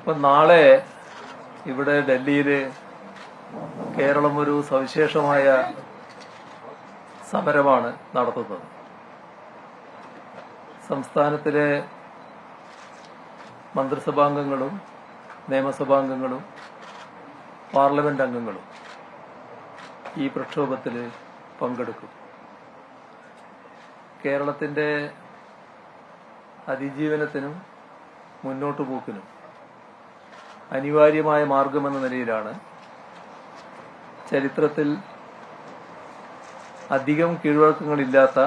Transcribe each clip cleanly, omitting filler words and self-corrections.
ഇപ്പം നാളെ ഇവിടെ ഡൽഹിയിൽ കേരളം ഒരു സവിശേഷമായ സമരമാണ് നടത്തുന്നത്. സംസ്ഥാനത്തിലെ മന്ത്രിസഭാംഗങ്ങളും നിയമസഭാംഗങ്ങളും പാർലമെന്റ് അംഗങ്ങളും ഈ പ്രക്ഷോഭത്തിൽ പങ്കെടുക്കും. കേരളത്തിന്റെ അതിജീവനത്തിനും മുന്നോട്ടു പോക്കിനും അനിവാര്യമായ മാർഗമെന്ന നിലയിലാണ് ചരിത്രത്തിൽ അധികം കീഴ്വഴക്കങ്ങളില്ലാത്ത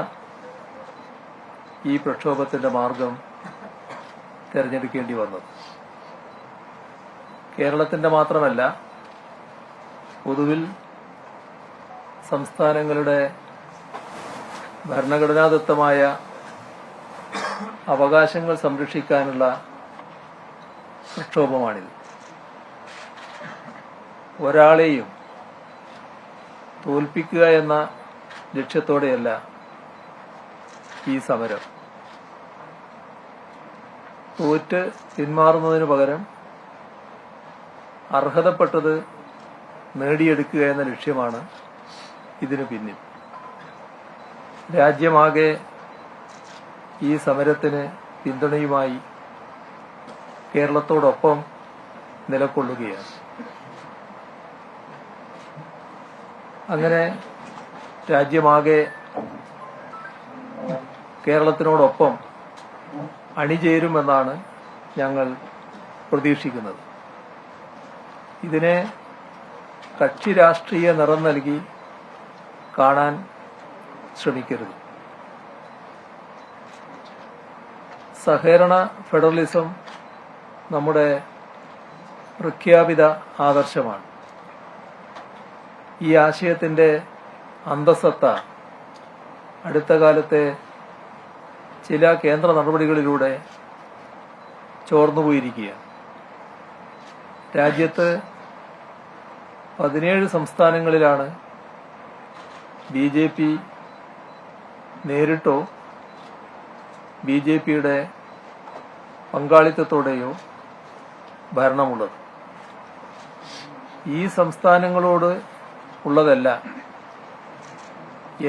ഈ പ്രക്ഷോഭത്തിന്റെ മാർഗം തിരഞ്ഞെടുക്കേണ്ടി വന്നത്. കേരളത്തിന്റെ മാത്രമല്ല, പൊതുവിൽ സംസ്ഥാനങ്ങളുടെ ഭരണഘടനാദത്തമായ അവകാശങ്ങൾ സംരക്ഷിക്കാനുള്ള പ്രക്ഷോഭമാണിത്. ഒരാളെയും തോൽപ്പിക്കുക എന്ന ലക്ഷ്യത്തോടെയല്ല ഈ സമരം. തോറ്റ് പിന്മാറുന്നതിനു പകരം അർഹതപ്പെട്ടത് നേടിയെടുക്കുക എന്ന ലക്ഷ്യമാണ് ഇതിനു പിന്നിൽ. രാജ്യമാകെ ഈ സമരത്തിന് പിന്തുണയുമായി കേരളത്തോടൊപ്പം നിലകൊള്ളുകയാണ്. അങ്ങനെ രാജ്യമാകെ കേരളത്തിനോടൊപ്പം അണിചേരുമെന്നാണ് ഞങ്ങൾ പ്രതീക്ഷിക്കുന്നത്. ഇതിനെ കക്ഷി രാഷ്ട്രീയ നിറം നൽകി കാണാൻ ശ്രമിക്കരുത്. സഹകരണ ഫെഡറലിസം നമ്മുടെ പ്രഖ്യാപിത ആദർശമാണ്. ഈ ആശയത്തിന്റെ അന്തസത്ത അടുത്ത കാലത്തെ ചില കേന്ദ്ര നടപടികളിലൂടെ ചോർന്നുപോയിരിക്കുകയാണ്. രാജ്യത്ത് 17 സംസ്ഥാനങ്ങളിലാണ് BJP നേരിട്ടോ BJPയുടെ പങ്കാളിത്തത്തോടെയോ ഭരണമുള്ളത്. ഈ സംസ്ഥാനങ്ങളോട് ഉള്ളതല്ല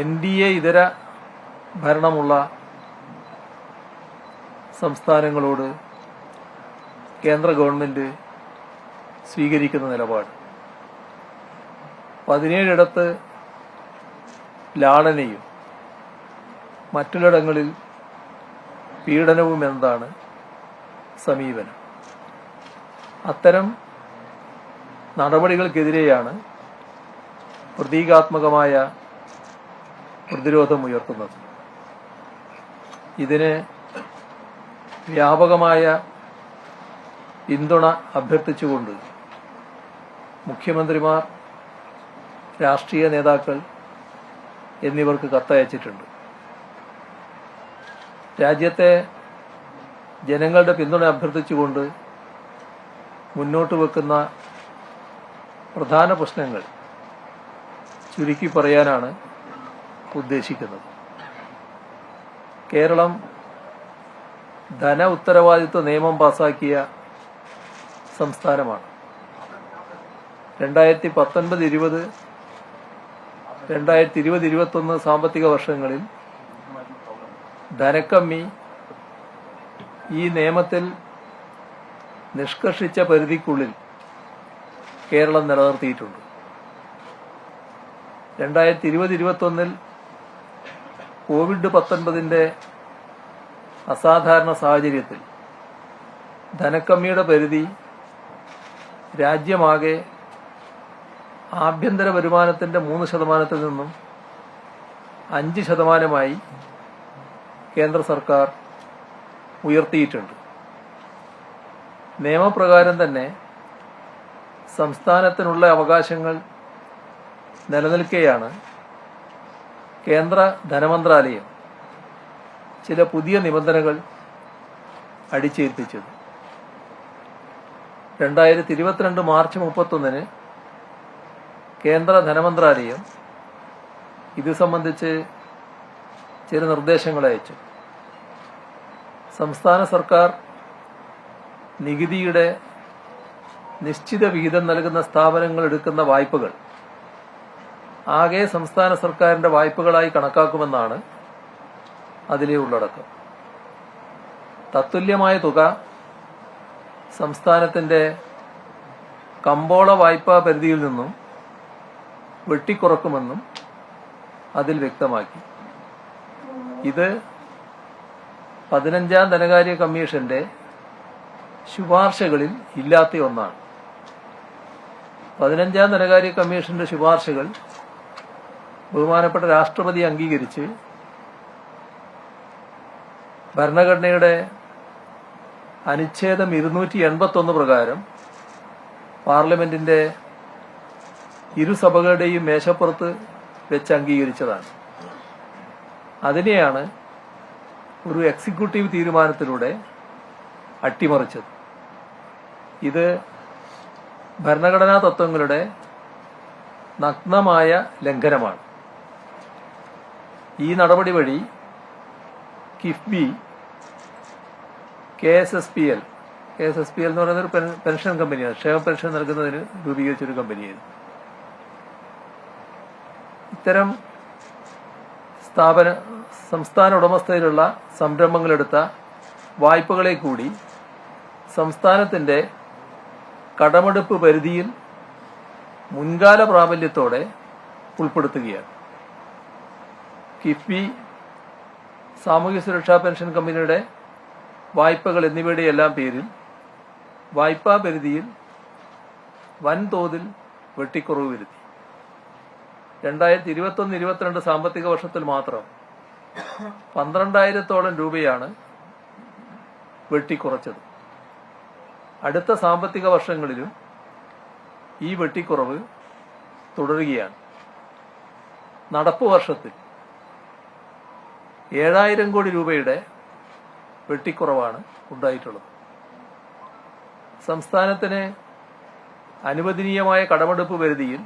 NDA ഇതര ഭരണമുള്ള സംസ്ഥാനങ്ങളോട് കേന്ദ്ര ഗവൺമെന്റ് സ്വീകരിക്കുന്ന നിലപാട്. 17 ലാളനയും മറ്റുള്ളിടങ്ങളിൽ പീഡനവും എന്നതാണ് സമീപനം. അത്തരം നടപടികൾക്കെതിരെയാണ് പ്രതീകാത്മകമായ പ്രതിരോധമുയർത്തുന്നത്. ഇതിന് വ്യാപകമായ പിന്തുണ അഭ്യർത്ഥിച്ചുകൊണ്ട് മുഖ്യമന്ത്രിമാർ, രാഷ്ട്രീയ നേതാക്കൾ എന്നിവർക്ക് കത്തയച്ചിട്ടുണ്ട്. രാജ്യത്തെ ജനങ്ങളുടെ പിന്തുണ അഭ്യർത്ഥിച്ചുകൊണ്ട് മുന്നോട്ട് വെക്കുന്ന പ്രധാന പ്രശ്നങ്ങൾ ചുരുക്കി പറയാനാണ് ഉദ്ദേശിക്കുന്നത്. കേരളം ധന ഉത്തരവാദിത്വ നിയമം പാസാക്കിയ സംസ്ഥാനമാണ്. 2019-20, 2020-21 സാമ്പത്തിക വർഷങ്ങളിൽ ധനക്കമ്മി ഈ നിയമത്തിൽ നിഷ്കർഷിച്ച പരിധിക്കുള്ളിൽ കേരളം നിലനിർത്തിയിട്ടുണ്ട്. 2020-21 COVID-19 അസാധാരണ സാഹചര്യത്തിൽ ധനക്കമ്മിയുടെ പരിധി രാജ്യമാകെ ആഭ്യന്തര വരുമാനത്തിന്റെ 3% നിന്നും 5% കേന്ദ്ര സർക്കാർ ഉയർത്തിയിട്ടുണ്ട്. നിയമപ്രകാരം തന്നെ സംസ്ഥാനത്തിനുള്ള അവകാശങ്ങൾ നിലനിൽക്കെയാണ് കേന്ദ്ര ധനമന്ത്രാലയം ചില പുതിയ നിബന്ധനകൾ അടിച്ചേൽപ്പിച്ചത്. 2022 മാർച്ച് 31 കേന്ദ്ര ധനമന്ത്രാലയം ഇത് സംബന്ധിച്ച് ചില നിർദ്ദേശങ്ങൾ അയച്ചു. സംസ്ഥാന സർക്കാർ നികുതിയുടെ നിശ്ചിത വിഹിതം നൽകുന്ന സ്ഥാപനങ്ങൾ എടുക്കുന്ന വായ്പകൾ ആകെ സംസ്ഥാന സർക്കാരിന്റെ വായ്പകളായി കണക്കാക്കുമെന്നാണ് അതിലെ ഉള്ളടക്കം. തത്തുല്യമായ തുക സംസ്ഥാനത്തിന്റെ കമ്പോള വായ്പാ പരിധിയിൽ നിന്നും വെട്ടിക്കുറക്കുമെന്നും അതിൽ വ്യക്തമാക്കി. ഇത് 15ാം ധനകാര്യ കമ്മീഷന്റെ ശുപാർശകളിൽ ഇല്ലാത്ത ഒന്നാണ്. 15ാം ധനകാര്യ കമ്മീഷന്റെ ശുപാർശകൾ ബഹുമാനപ്പെട്ട രാഷ്ട്രപതി അംഗീകരിച്ച് ഭരണഘടനയുടെ അനുച്ഛേദം 281 പ്രകാരം പാർലമെന്റിന്റെ ഇരുസഭകളുടെയും മേശപ്പുറത്ത് വെച്ച് അംഗീകരിച്ചതാണ്. അതിനെയാണ് ഒരു എക്സിക്യൂട്ടീവ് തീരുമാനത്തിലൂടെ അട്ടിമറിച്ചത്. ഇത് ഭരണഘടനാ തത്വങ്ങളുടെ നഗ്നമായ ലംഘനമാണ്. ഈ നടപടി വഴി കിഫ്ബി, KSSPL എന്ന് പറയുന്ന ഒരു പെൻഷൻ കമ്പനിയാണ്, ക്ഷേമ പെൻഷൻ നൽകുന്നതിന് രൂപീകരിച്ചൊരു കമ്പനിയായിരുന്നു. ഇത്തരം സംസ്ഥാന ഉടമസ്ഥയിലുള്ള സംരംഭങ്ങളെടുത്ത വായ്പകളെ കൂടി സംസ്ഥാനത്തിന്റെ കടമെടുപ്പ് പരിധിയിൽ മുൻകാല പ്രാബല്യത്തോടെ ഉൾപ്പെടുത്തുകയാണ്. കിഫ്ബി, സാമൂഹ്യ സുരക്ഷാ പെൻഷൻ കമ്പനിയുടെ വായ്പകൾ എന്നിവയുടെ എല്ലാം പേരിൽ വായ്പാ പരിധിയിൽ വൻതോതിൽ വെട്ടിക്കുറവ് വരുത്തി. 2021-22 സാമ്പത്തിക വർഷത്തിൽ മാത്രം 12,000-ഓളം രൂപയാണ് വെട്ടിക്കുറച്ചത്. അടുത്ത സാമ്പത്തിക വർഷങ്ങളിലും ഈ വെട്ടിക്കുറവ് തുടരുകയാണ്. നടപ്പ് വർഷത്തിൽ 7,000 കോടി രൂപയുടെ വെട്ടിക്കുറവാണ് ഉണ്ടായിട്ടുള്ളത്. സംസ്ഥാനത്തിന് അനുവദനീയമായ കടമെടുപ്പ് പരിധിയിൽ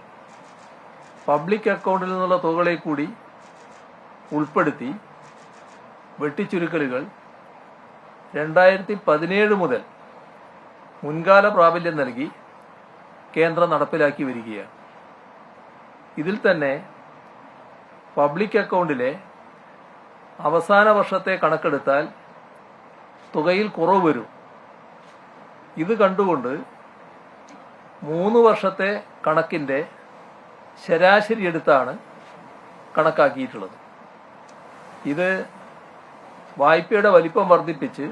പബ്ലിക് അക്കൗണ്ടിൽ നിന്നുള്ള തുകകളെ കൂടി ഉൾപ്പെടുത്തി വെട്ടിച്ചുരുക്കലുകൾ 2017 മുതൽ മുൻകാല പ്രാബല്യം നൽകി കേന്ദ്രം നടപ്പിലാക്കി വരികയാണ്. ഇതിൽ തന്നെ പബ്ലിക് അക്കൗണ്ടിലെ അവസാന വർഷത്തെ കണക്കെടുത്താൽ തുകയിൽ കുറവ് വരും. ഇത് കണ്ടുകൊണ്ട് 3 വർഷത്തെ കണക്കിന്റെ ശരാശരി എടുത്താണ് കണക്കാക്കിയിട്ടുള്ളത്. ഇത് വായ്പയുടെ വലിപ്പം വർദ്ധിപ്പിച്ച്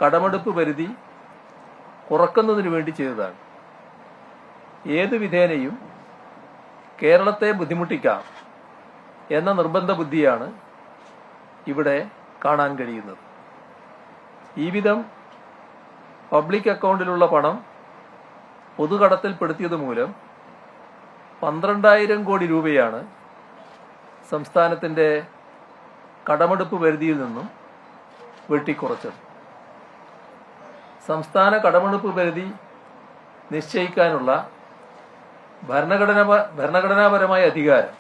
കടമെടുപ്പ് പരിധി കുറക്കുന്നതിന് വേണ്ടി ചെയ്തതാണ്. ഏതു വിധേനയും കേരളത്തെ ബുദ്ധിമുട്ടിക്കാം എന്ന നിർബന്ധ ബുദ്ധിയാണ് ഇവിടെ കാണാൻ കഴിയുന്നത്. ഈ വിധം പബ്ലിക് അക്കൗണ്ടിലുള്ള പണം പൊതുകടത്തിൽപ്പെടുത്തിയത് മൂലം 12,000 കോടി രൂപയാണ് സംസ്ഥാനത്തിന്റെ കടമെടുപ്പ് പരിധിയിൽ നിന്നും വെട്ടിക്കുറച്ചത്. സംസ്ഥാന കടമെടുപ്പ് പരിധി നിശ്ചയിക്കാനുള്ള ഭരണഘടനാപരമായ അധികാരം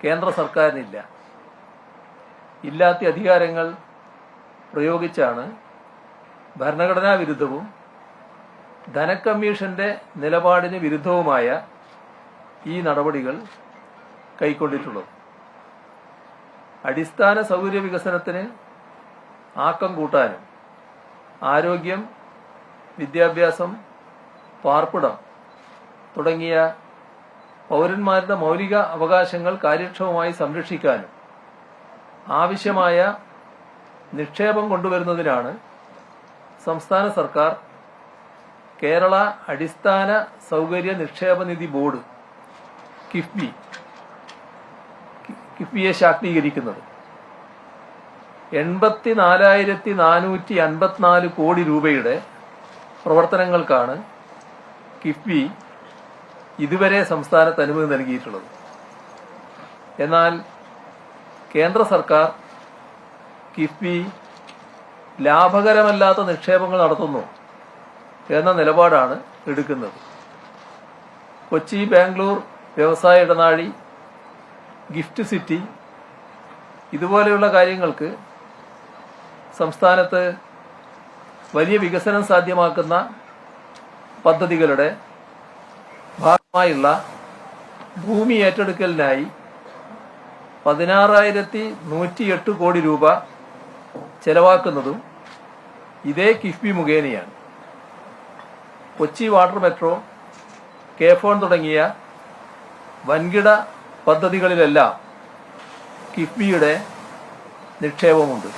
കേന്ദ്ര സർക്കാരിനില്ല. ഇല്ലാത്ത അധികാരങ്ങൾ പ്രയോഗിച്ചാണ് ഭരണഘടനാ വിരുദ്ധവും ധനക്കമ്മീഷന്റെ നിലപാടിന് വിരുദ്ധവുമായ ഈ നടപടികൾ കൈക്കൊണ്ടിട്ടുള്ളത്. അടിസ്ഥാന സൗകര്യ വികസനത്തിന് ആക്കം കൂട്ടാനും ആരോഗ്യം, വിദ്യാഭ്യാസം, പാർപ്പിടം തുടങ്ങിയ പൗരന്മാരുടെ മൗലിക അവകാശങ്ങൾ കാര്യക്ഷമമായി സംരക്ഷിക്കാനും ആവശ്യമായ നിക്ഷേപം കൊണ്ടുവരുന്നതിനാണ് സംസ്ഥാന സർക്കാർ കേരള അടിസ്ഥാന സൗകര്യ നിക്ഷേപ നിധി ബോർഡ് കിഫ്ബിയെ ശാക്തീകരിക്കുന്നത്. 84,454 കോടി രൂപയുടെ പ്രവർത്തനങ്ങൾക്കാണ് കിഫ്ബി ഇതുവരെ സംസ്ഥാനത്ത് അനുമതി നൽകിയിട്ടുള്ളത്. എന്നാൽ കേന്ദ്ര സർക്കാർ കിഫ്ബി ലാഭകരമല്ലാത്ത നിക്ഷേപങ്ങൾ നടത്തുന്നു എന്ന നിലപാടാണ് എടുക്കുന്നത്. കൊച്ചി ബാംഗ്ലൂർ വ്യവസായ ഇടനാഴി, ഗിഫ്റ്റ് സിറ്റി ഇതുപോലെയുള്ള കാര്യങ്ങൾക്ക് സംസ്ഥാനത്ത് വലിയ വികസനം സാധ്യമാക്കുന്ന പദ്ധതികളുടെ ഭാഗമായുള്ള ഭൂമി ഏറ്റെടുക്കലിനായി 16,108 കോടി രൂപ ചെലവാക്കുന്നതും ഇതേ കിഫ്ബി മുഖേനയാണ്. കൊച്ചി വാട്ടർ മെട്രോ, കെ-ഫോൺ തുടങ്ങിയ വൻകിട പദ്ധതികളിലെല്ലാം കിഫ്ബിയുടെ നിക്ഷേപമുണ്ട്.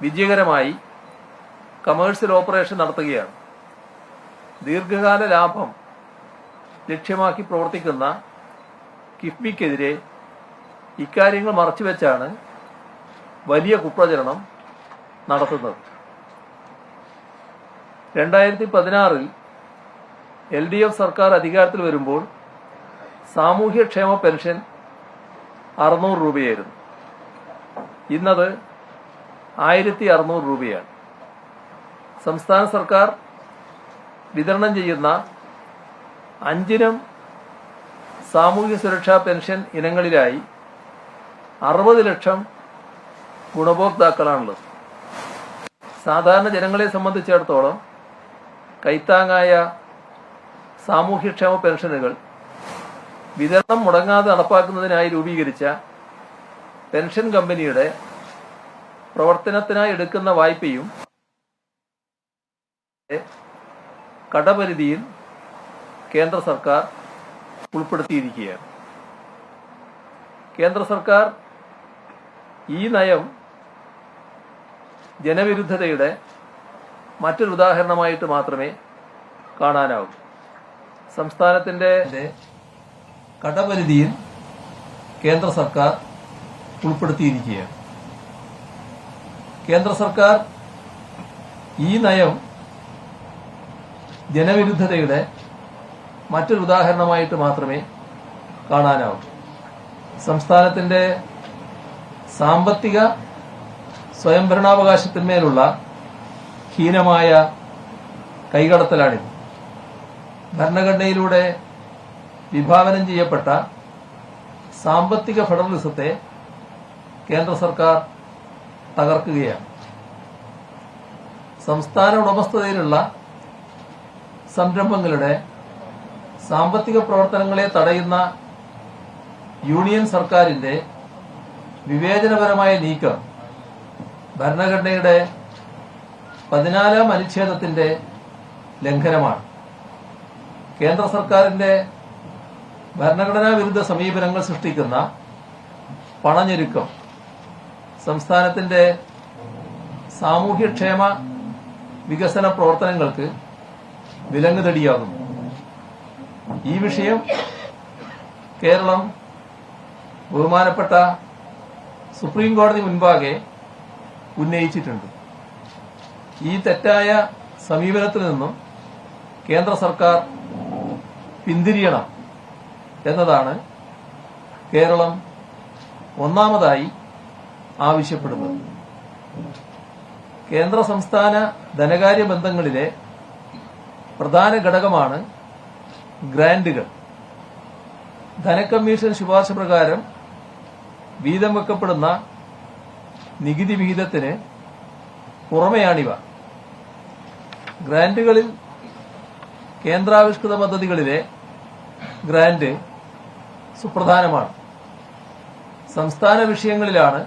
വിജയകരമായി കമേഴ്സ്യൽ ഓപ്പറേഷൻ നടത്തുകയാണ്. ദീർഘകാല ലാഭം ലക്ഷ്യമാക്കി പ്രവർത്തിക്കുന്ന കിഫ്ബിക്കെതിരെ ഇക്കാര്യങ്ങൾ മറച്ചുവെച്ചാണ് വലിയ കുപ്രചരണം നടത്തുന്നത്. 2016 LDF സർക്കാർ അധികാരത്തിൽ വരുമ്പോൾ സാമൂഹ്യക്ഷേമ പെൻഷൻ 600 രൂപയായിരുന്നു. ഇന്നത് 1,600 രൂപയാണ്. സംസ്ഥാന സർക്കാർ വിതരണം ചെയ്യുന്ന 5 ഇനം സാമൂഹ്യ സുരക്ഷാ പെൻഷൻ ഇനങ്ങളിലായി 60 ലക്ഷം ഗുണഭോക്താക്കളാണുള്ളത്. സാധാരണ ജനങ്ങളെ സംബന്ധിച്ചിടത്തോളം കൈത്താങ്ങായ സാമൂഹ്യക്ഷേമ പെൻഷനുകൾ വിതരണം മുടങ്ങാതെ നടപ്പാക്കുന്നതിനായി രൂപീകരിച്ച പെൻഷൻ കമ്പനിയുടെ പ്രവർത്തനത്തിനായി എടുക്കുന്ന വായ്പയും കടപരിധിയിൽ കേന്ദ്ര സർക്കാർ ഉൾപ്പെടുത്തിയിരിക്കുകയാണ്. കേന്ദ്ര സർക്കാർ ഈ നയം ജനവിരുദ്ധതയുടെ മറ്റൊരു ഉദാഹരണമായിട്ട് മാത്രമേ കാണാനാവൂ. സംസ്ഥാനത്തിന്റെ കടപരിധിയിൽ കേന്ദ്ര സർക്കാർ ഉൾപ്പെടുത്തിയിരിക്കുകയാണ്. കേന്ദ്ര സർക്കാർ ഈ നയം ജനവിരുദ്ധതയുടെ മറ്റൊരു ഉദാഹരണമായിട്ട് മാത്രമേ കാണാനാവൂ. സംസ്ഥാനത്തിന്റെ സാമ്പത്തിക സ്വയംഭരണാവകാശത്തിന്മേലുള്ള ഹീനമായ കൈകടത്തലാണിത്. ഭരണഘടനയിലൂടെ വിഭാവനം ചെയ്യപ്പെട്ട സാമ്പത്തിക ഫെഡറലിസത്തെ കേന്ദ്ര സർക്കാർ തകർക്കുകയാണ്. സംസ്ഥാന ഉടമസ്ഥതയിലുള്ള സംരംഭങ്ങളുടെ സാമ്പത്തിക പ്രവർത്തനങ്ങളെ തടയുന്ന യൂണിയൻ സർക്കാരിന്റെ വിവേചനപരമായ നീക്കം ഭരണഘടനയുടെ 14ാം അനുച്ഛേദത്തിന്റെ ലംഘനമാണ്. കേന്ദ്ര സർക്കാരിന്റെ ഭരണഘടനാ വിരുദ്ധ സമീപനങ്ങൾ സൃഷ്ടിക്കുന്ന പണഞ്ഞെരുക്കം സംസ്ഥാനത്തിന്റെ സാമൂഹ്യക്ഷേമ വികസന പ്രവർത്തനങ്ങൾക്ക് വിലങ്ങുതടിയാകുന്നു. ഈ വിഷയം കേരളം ബഹുമാനപ്പെട്ട സുപ്രീം കോടതി മുൻപാകെ ഉന്നയിച്ചിട്ടുണ്ട്. ഈ തെറ്റായ സമീപനത്തിൽ നിന്നും കേന്ദ്ര സർക്കാർ പിന്തിരിയണം എന്നതാണ് കേരളം ഒന്നാമതായി ആവശ്യപ്പെടുന്നത്. കേന്ദ്ര സംസ്ഥാന ധനകാര്യ ബന്ധങ്ങളിലെ പ്രധാന ഘടകമാണ് ഗ്രാന്റുകൾ. ധനകമ്മീഷൻ ശുപാർശ പ്രകാരം വീതം വെക്കപ്പെടുന്ന നികുതി വിഹിതത്തിന് പുറമെയാണിവ. ഗ്രാന്റുകളിൽ കേന്ദ്രാവിഷ്കൃത പദ്ധതികളിലെ ഗ്രാന്റ് സുപ്രധാനമാണ്. സംസ്ഥാന വിഷയങ്ങളിലാണ്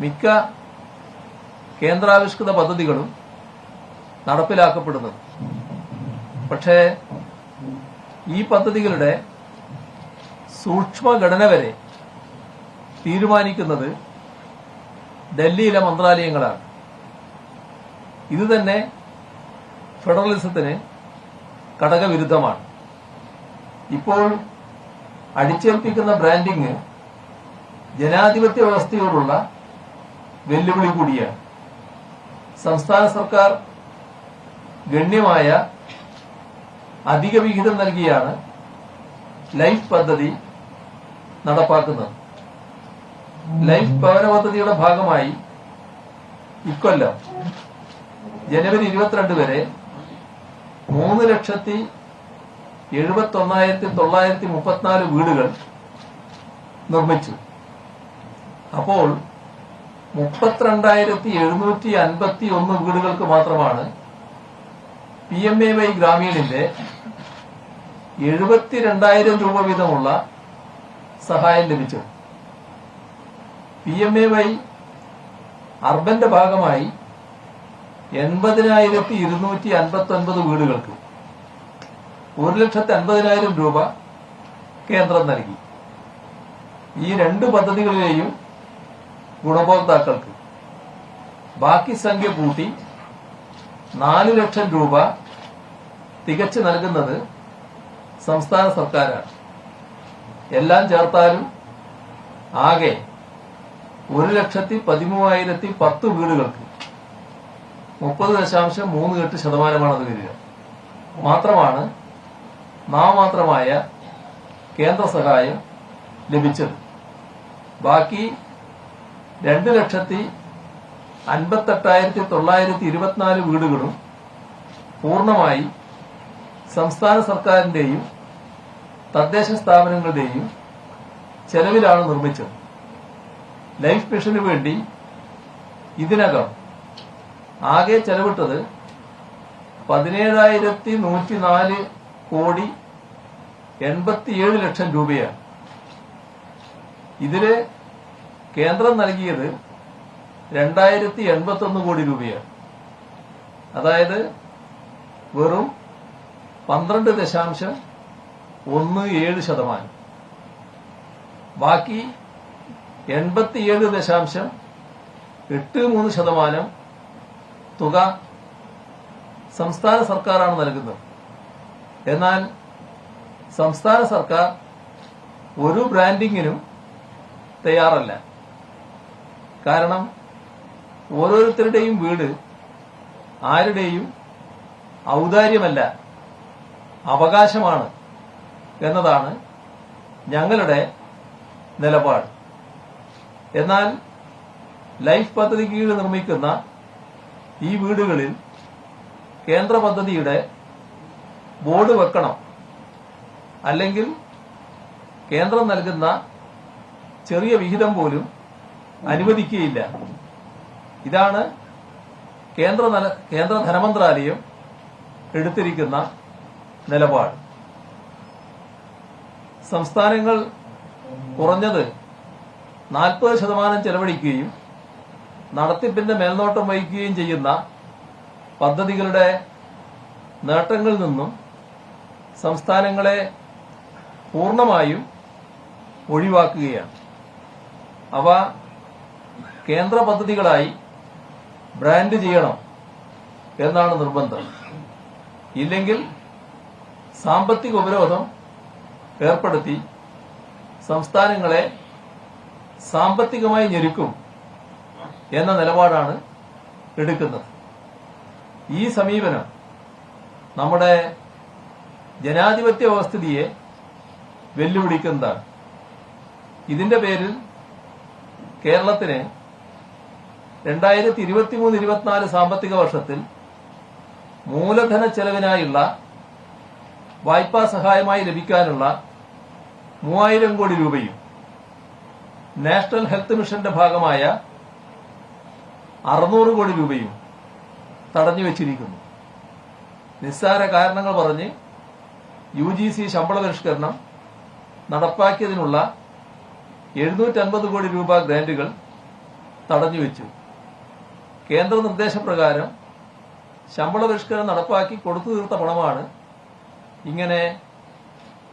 മിക്ക കേന്ദ്രാവിഷ്കൃത പദ്ധതികളും നടപ്പിലാക്കപ്പെടുന്നത്. പക്ഷേ ഈ പദ്ധതികളുടെ സൂക്ഷ്മഘടന വരെ തീരുമാനിക്കുന്നത് ഡൽഹിയിലെ മന്ത്രാലയങ്ങളാണ്. ഇതുതന്നെ ഫെഡറലിസത്തിന് ഘടകവിരുദ്ധമാണ്. ഇപ്പോൾ അടിച്ചേൽപ്പിക്കുന്ന ബ്രാൻഡിംഗ് ജനാധിപത്യ വ്യവസ്ഥയോടുള്ള വെല്ലുവിളി കൂടിയാണ്. സംസ്ഥാന സർക്കാർ ഗണ്യമായ അധിക വിഹിതം നൽകിയാണ് ലൈഫ് പദ്ധതി നടപ്പാക്കുന്നത്. ലൈഫ് ഭവന പദ്ധതിയുടെ ഭാഗമായി ഇക്കൊല്ലം ജനുവരി 22 വരെ 3,71,934 വീടുകൾ നിർമ്മിച്ചു. അപ്പോൾ 32,751 വീടുകൾക്ക് മാത്രമാണ് PMAY ഗ്രാമീണിന്റെ 72,000 രൂപ വീതമുള്ള സഹായം ലഭിച്ചത്. PMAY അർബന്റെ ഭാഗമായി 80,259 വീടുകൾക്ക് 1,50,000 രൂപ കേന്ദ്രം നൽകി. ഈ രണ്ട് പദ്ധതികളിലെയും ഗുണഭോക്താക്കൾക്ക് ബാക്കി സംഖ്യ കൂട്ടി 4 ലക്ഷം രൂപ തികച്ചു നൽകുന്നത് സംസ്ഥാന സർക്കാരാണ്. എല്ലാം ചേർത്താലും ആകെ 1,13,010 വീടുകൾക്ക് 30.38% അത് വരിക. മാത്രമാണ് നാമമാത്രമായ കേന്ദ്ര സഹായം ലഭിച്ചത്. ബാക്കി 2,58,924 വീടുകളും പൂർണ്ണമായി സംസ്ഥാന സർക്കാരിന്റെയും തദ്ദേശ സ്ഥാപനങ്ങളുടെയും ചെലവിലാണ് നിർമ്മിച്ചത്. ലൈഫ് മിഷന് വേണ്ടി ഇതിനകം ആകെ ചെലവിട്ടത് 17,104 കോടി 87 ലക്ഷം രൂപയാണ്. ഇതില് കേന്ദ്രം നൽകിയത് 2,081 കോടി രൂപയാണ്. അതായത് വെറും 12.17%. ബാക്കി 87.83% തുക സംസ്ഥാന സർക്കാരാണ് നൽകുന്നത്. എന്നാൽ സംസ്ഥാന സർക്കാർ ഒരു ബ്രാൻഡിങ്ങിനും തയ്യാറല്ല. കാരണം ഓരോരുത്തരുടെയും വീട് ആരുടെയും ഔദാര്യമല്ല, അവകാശമാണ് എന്നതാണ് ഞങ്ങളുടെ നിലപാട്. എന്നാൽ ലൈഫ് പദ്ധതി കീഴിൽ നിർമ്മിക്കുന്ന ഈ വീടുകളിൽ കേന്ദ്ര പദ്ധതിയുടെ ബോർഡ് വെക്കണം, അല്ലെങ്കിൽ കേന്ദ്രം നൽകുന്ന ചെറിയ വിഹിതം പോലും അനുവദിക്കുകയില്ല. ഇതാണ് കേന്ദ്ര ധനമന്ത്രാലയം എടുത്തിരിക്കുന്ന നിലപാട്. സംസ്ഥാനങ്ങൾ കുറഞ്ഞത് 40% ചെലവഴിക്കുകയും നടത്തിപ്പിന്റെ മേൽനോട്ടം വഹിക്കുകയും ചെയ്യുന്ന പദ്ധതികളുടെ നേട്ടങ്ങളിൽ നിന്നും സംസ്ഥാനങ്ങളെ പൂർണ്ണമായും ഒഴിവാക്കുകയാണ്. അവ കേന്ദ്ര പദ്ധതികളായി ബ്രാൻഡ് ചെയ്യണം എന്നാണ് നിർബന്ധം. ഇല്ലെങ്കിൽ സാമ്പത്തിക ഉപരോധം ഏർപ്പെടുത്തി സംസ്ഥാനങ്ങളെ സാമ്പത്തികമായി ഞെരുക്കും എന്ന നിലപാടാണ് എടുക്കുന്നത്. ഈ സമീപനം നമ്മുടെ ജനാധിപത്യ വ്യവസ്ഥിതിയെ വെല്ലുവിളിക്കുന്നതാണ്. ഇതിന്റെ പേരിൽ കേരളത്തിന് 2023-24 സാമ്പത്തിക വർഷത്തിൽ മൂലധന ചെലവിനായുള്ള വായ്പാ സഹായമായി ലഭിക്കാനുള്ള 3,000 കോടി രൂപയും നാഷണൽ ഹെൽത്ത് മിഷന്റെ ഭാഗമായ 600 കോടി രൂപയും തടഞ്ഞുവച്ചിരിക്കുന്നു. നിസ്സാര കാരണങ്ങൾ പറഞ്ഞ് UGC ശമ്പള പരിഷ്കരണം നടപ്പാക്കിയതിനുള്ള 750 കോടി രൂപ ഗ്രാന്റുകൾ തടഞ്ഞുവെച്ചു. കേന്ദ്ര നിർദ്ദേശപ്രകാരം ശമ്പള പരിഷ്കരണം നടപ്പാക്കി കൊടുത്തു തീർത്ത പണമാണ് ഇങ്ങനെ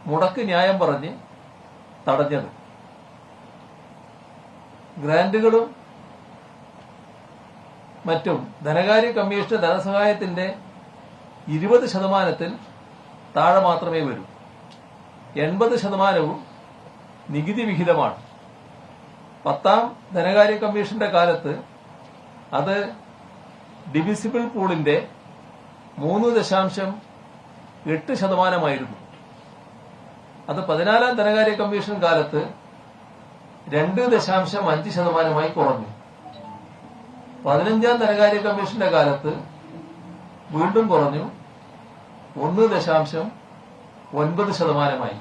മുടക്ക് ന്യായം പറഞ്ഞ് തടഞ്ഞത്. ഗ്രാന്റുകളും മറ്റും ധനകാര്യ കമ്മീഷന്റെ ധനസഹായത്തിന്റെ 20% താഴെ മാത്രമേ വരൂ. 80% നികുതി വിഹിതമാണ്. 10ാം ധനകാര്യ കമ്മീഷന്റെ കാലത്ത് അത് ഡിവിസിബിൾ പൂളിന്റെ 3.8%. അത് 14ാം ധനകാര്യ കമ്മീഷൻ കാലത്ത് 2.5% കുറഞ്ഞു. 15ാം ധനകാര്യ കമ്മീഷന്റെ കാലത്ത് വീണ്ടും കുറഞ്ഞു, 1.9%.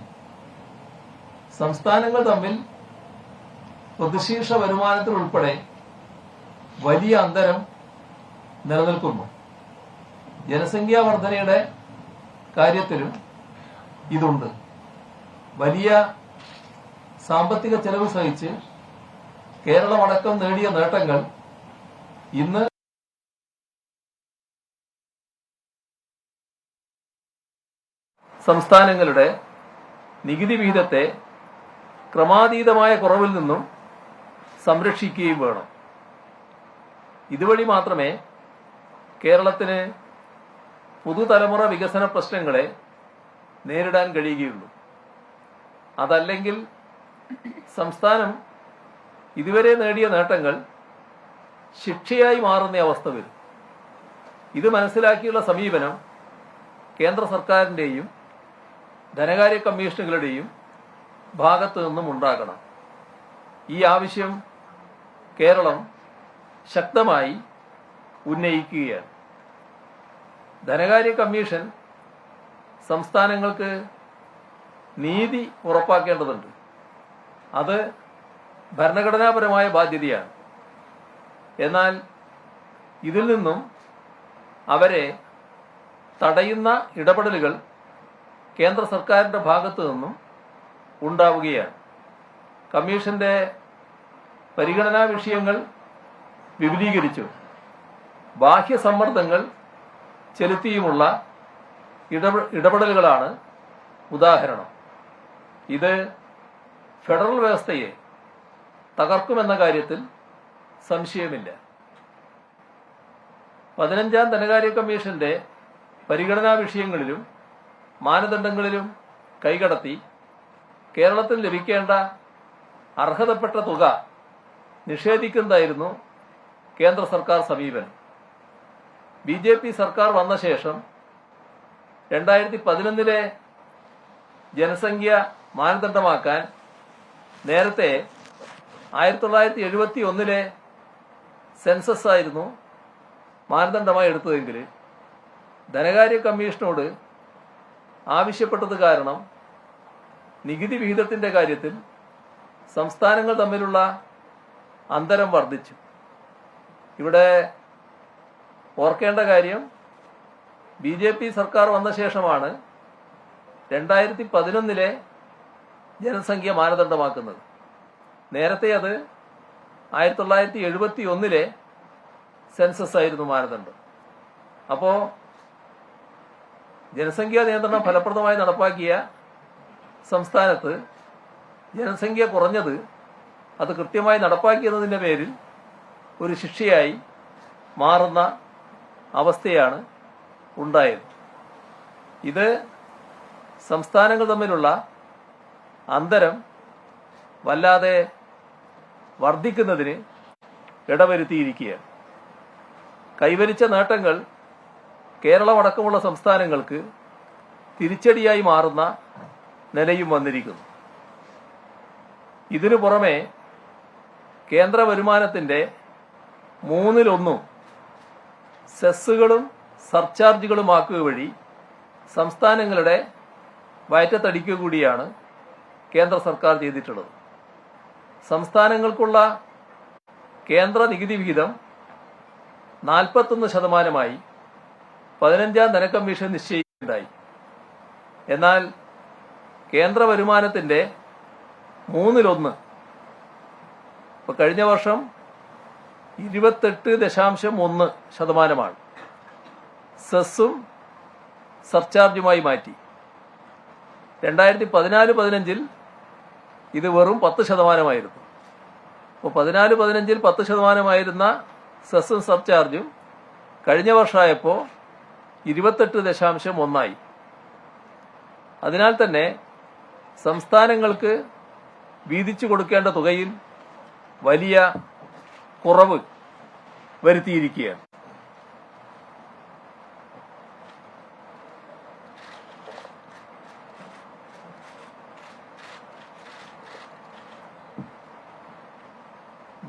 സംസ്ഥാനങ്ങൾ തമ്മിൽ പ്രതിശീർഷ വരുമാനത്തിൽ ഉൾപ്പെടെ വലിയ അന്തരം നിലനിൽക്കുന്നു. ജനസംഖ്യാ വർധനയുടെ കാര്യത്തിലും ഇതുണ്ട്. വലിയ സാമ്പത്തിക ചെലവ് സഹിച്ച് കേരളമടക്കം നേടിയ നേട്ടങ്ങൾ ഇന്ന് സംസ്ഥാനങ്ങളുടെ നികുതി വിഹിതത്തെ ക്രമാതീതമായ കുറവിൽ നിന്നും സംരക്ഷിക്കുകയും വേണം. ഇതുവഴി മാത്രമേ കേരളത്തിന് പുതുതലമുറ വികസന പ്രശ്നങ്ങളെ നേരിടാൻ കഴിയുകയുള്ളൂ. അതല്ലെങ്കിൽ സംസ്ഥാനം ഇതുവരെ നേടിയ നേട്ടങ്ങൾ ശിക്ഷയായി മാറുന്ന അവസ്ഥ വരും. ഇത് മനസ്സിലാക്കിയുള്ള സമീപനം കേന്ദ്ര സർക്കാരിൻ്റെയും ധനകാര്യ കമ്മീഷനുകളുടെയും ഭാഗത്തു നിന്നും ഉണ്ടാകണം. ഈ ആവശ്യം കേരളം ശക്തമായി ഉന്നയിക്കുകയാണ്. ധനകാര്യ കമ്മീഷൻ സംസ്ഥാനങ്ങൾക്ക് നീതി ഉറപ്പാക്കേണ്ടതുണ്ട്. അത് ഭരണഘടനാപരമായ ബാധ്യതയാണ്. എന്നാൽ ഇതിൽ നിന്നും അവരെ തടയുന്ന ഇടപെടലുകൾ കേന്ദ്ര സർക്കാരിന്റെ ഭാഗത്തു നിന്നും ഉണ്ടാവുകയാണ്. കമ്മീഷന്റെ പരിഗണനാ വിഷയങ്ങൾ വിപുലീകരിച്ചു ബാഹ്യ സമ്മർദ്ദങ്ങൾ ചെലുത്തിയുമുള്ള ഇടപെടലുകളാണ് ഉദാഹരണം. ഇത് ഫെഡറൽ വ്യവസ്ഥയെ തകർക്കുമെന്ന കാര്യത്തിൽ സംശയമില്ല. 15ാം ധനകാര്യ കമ്മീഷന്റെ പരിഗണനാ വിഷയങ്ങളിലും മാനദണ്ഡങ്ങളിലും കൈകടത്തി കേരളത്തിന് ലഭിക്കേണ്ട അർഹതപ്പെട്ട തുക നിഷേധിക്കുന്നതായിരുന്നു കേന്ദ്ര സർക്കാർ സമീപനം. BJP സർക്കാർ വന്ന ശേഷം 2011 ജനസംഖ്യ മാനദണ്ഡമാക്കാൻ നേരത്തെ 1971 സെൻസസ് ആയിരുന്നു മാനദണ്ഡമായി എടുത്തതെങ്കിൽ ധനകാര്യ കമ്മീഷനോട് ആവശ്യപ്പെട്ടത് കാരണം നികുതി വിഹിതത്തിന്റെ കാര്യത്തിൽ സംസ്ഥാനങ്ങൾ തമ്മിലുള്ള അന്തരം വർദ്ധിച്ചു. ഇവിടെ ഓർക്കേണ്ട കാര്യം BJP സർക്കാർ വന്ന ശേഷമാണ് 2011 ജനസംഖ്യ മാനദണ്ഡമാക്കുന്നത്. നേരത്തെ അത് 1971 സെൻസസ് ആയിരുന്നു മാനദണ്ഡം. അപ്പോൾ ജനസംഖ്യാ നിയന്ത്രണം ഫലപ്രദമായി നടപ്പാക്കിയ സംസ്ഥാനത്ത് ജനസംഖ്യ കുറഞ്ഞത് അത് കൃത്യമായി നടപ്പാക്കിയതിന്റെ പേരിൽ ഒരു ശിക്ഷയായി മാറുന്ന അവസ്ഥയാണ് ഉണ്ടായത്. ഇത് സംസ്ഥാനങ്ങൾ തമ്മിലുള്ള അന്തരം വല്ലാതെ വർദ്ധിക്കുന്നതിന് ഇടവരുത്തിയിരിക്കുകയാണ്. കൈവരിച്ച നേട്ടങ്ങൾ കേരളമടക്കമുള്ള സംസ്ഥാനങ്ങൾക്ക് തിരിച്ചടിയായി മാറുന്ന നിലയും വന്നിരിക്കുന്നു. ഇതിനു പുറമെ കേന്ദ്ര വരുമാനത്തിന്റെ 1/3 സെസ്സുകളും സർചാർജുകളുമാക്കുക വഴി സംസ്ഥാനങ്ങളുടെ വയറ്റത്തടിക്കുക കൂടിയാണ് കേന്ദ്ര സർക്കാർ ചെയ്തിട്ടുള്ളത്. സംസ്ഥാനങ്ങൾക്കുള്ള കേന്ദ്ര നികുതി വിഹിതം 41% 15ാം ധനകമ്മീഷൻ നിശ്ചയിക്കുകയുണ്ടായി. എന്നാൽ കേന്ദ്ര വരുമാനത്തിന്റെ 1/3 ഇപ്പൊ കഴിഞ്ഞ വർഷം 28.1% സെസ്സും സർചാർജുമായി മാറ്റി. 2014-15 ഇത് വെറും 10%. അപ്പോൾ 14-15 10% സെസ്സും സർചാർജും കഴിഞ്ഞ വർഷമായപ്പോൾ 28.1. അതിനാൽ തന്നെ സംസ്ഥാനങ്ങൾക്ക് വീതിച്ചു കൊടുക്കേണ്ട തുകയിൽ വലിയ കുറവ് വരുത്തിയിരിക്കുകയാണ്.